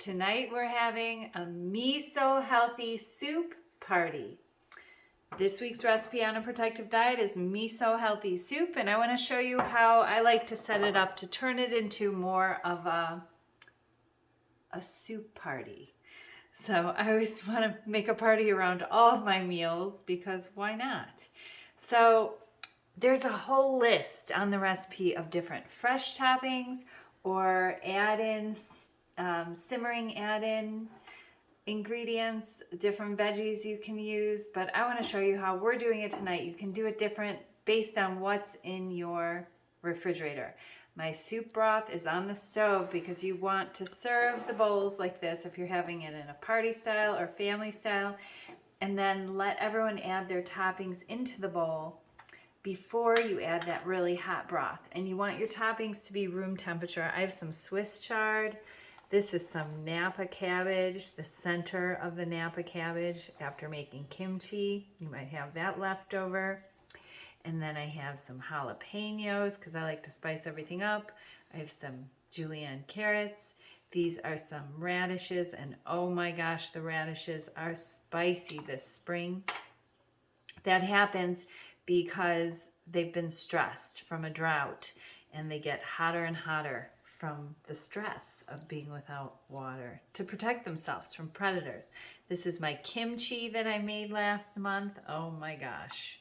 Tonight we're having a miso healthy soup party. This week's recipe on a protective diet is miso healthy soup, and I want to show you how I like to set it up to turn it into more of a soup party. So I always want to make a party around all of my meals because why not? So there's a whole list on the recipe of different fresh toppings or add-ins, simmering add-in ingredients, different veggies you can use, but I want to show you how we're doing it tonight. You can do it different based on what's in your refrigerator. My soup broth is on the stove because you want to serve the bowls like this if you're having it in a party style or family style, and then let everyone add their toppings into the bowl before you add that really hot broth. And you want your toppings to be room temperature. I have some Swiss chard. This is some Napa cabbage, the center of the Napa cabbage after making kimchi. You might have that left over. And then I have some jalapenos because I like to spice everything up. I have some julienne carrots. These are some radishes, and oh my gosh, the radishes are spicy this spring. That happens because they've been stressed from a drought, and they get hotter and hotter from the stress of being without water to protect themselves from predators. This is my kimchi that I made last month. Oh my gosh.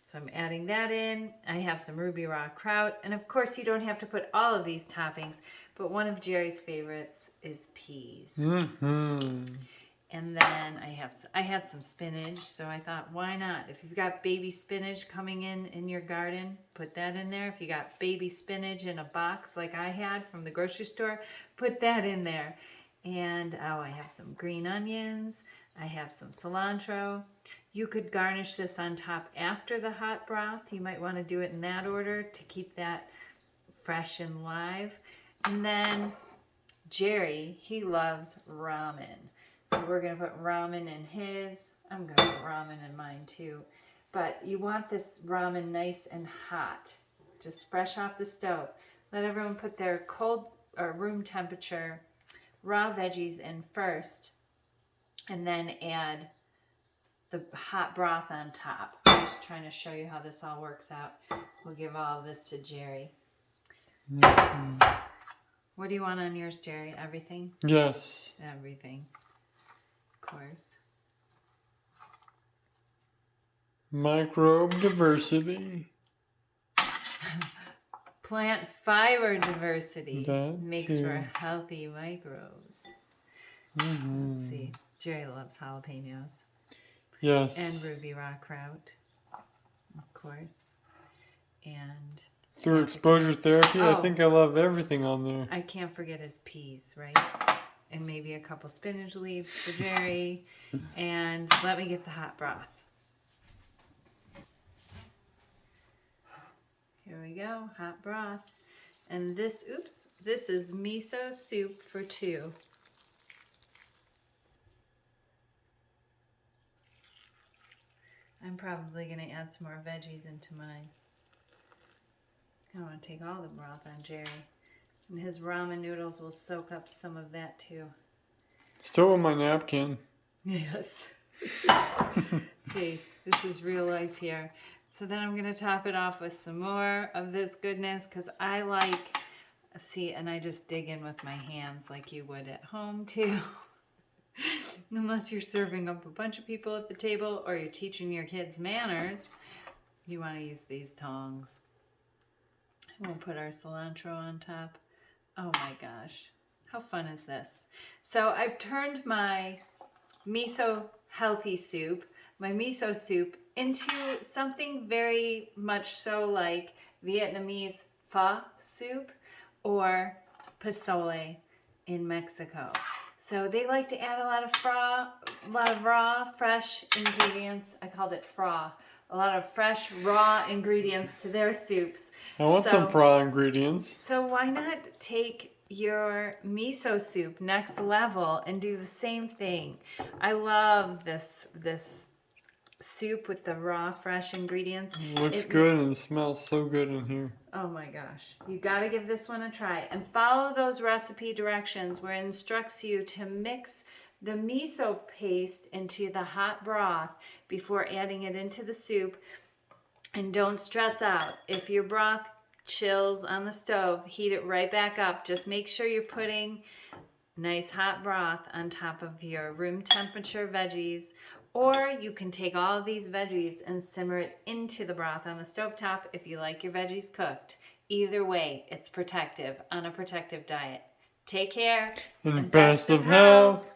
So I'm adding that in. I have some ruby raw kraut, and of course you don't have to put all of these toppings, but one of Jerry's favorites is peas. And then I had some spinach, so I thought, why not? If you've got baby spinach coming in your garden, put that in there. If you got baby spinach in a box like I had from the grocery store, put that in there. And I have some green onions. I have some cilantro. You could garnish this on top after the hot broth. You might want to do it in that order to keep that fresh and live. And then Jerry, he loves ramen. So we're going to put ramen in his. I'm going to put ramen in mine too. But you want this ramen nice and hot, just fresh off the stove. Let everyone put their cold or room temperature raw veggies in first, and then add the hot broth on top. I'm just trying to show you how this all works out. We'll give all of this to Jerry. What do you want on yours, Jerry? Everything? Yes. Everything. Of course. Microbe diversity. Plant fiber diversity That makes too. for healthy microbes. Let's see. Jerry loves jalapenos. Yes. And ruby raw kraut, of course. And through exposure therapy, I Oh. think I love everything on there. I can't forget his peas, right? And maybe a couple spinach leaves for Jerry. And let me get the hot broth. Here we go, hot broth. And this is miso soup for two. I'm probably going to add some more veggies into mine. I want to take all the broth on Jerry. And his ramen noodles will soak up some of that too. Still with my napkin. Yes. Okay, this is real life here. So then I'm going to top it off with some more of this goodness because I like, and I just dig in with my hands like you would at home too. Unless you're serving up a bunch of people at the table or you're teaching your kids manners, you want to use these tongs. We'll put our cilantro on top. Oh my gosh, how fun is this? So I've turned my miso healthy soup, my miso soup, into something very much so like Vietnamese pho soup or pozole in Mexico. So they like to add a lot of raw, fresh ingredients. I called it pho. A lot of fresh, raw ingredients to their soups. I want some raw ingredients. So why not take your miso soup next level and do the same thing? I love this soup with the raw, fresh ingredients. Looks good and smells so good in here. Oh my gosh. You got to give this one a try. And follow those recipe directions where it instructs you to mix the miso paste into the hot broth before adding it into the soup. And don't stress out. If your broth chills on the stove, heat it right back up. Just make sure you're putting nice hot broth on top of your room temperature veggies, or you can take all of these veggies and simmer it into the broth on the stovetop if you like your veggies cooked. Either way, it's protective on a protective diet. Take care And best of health.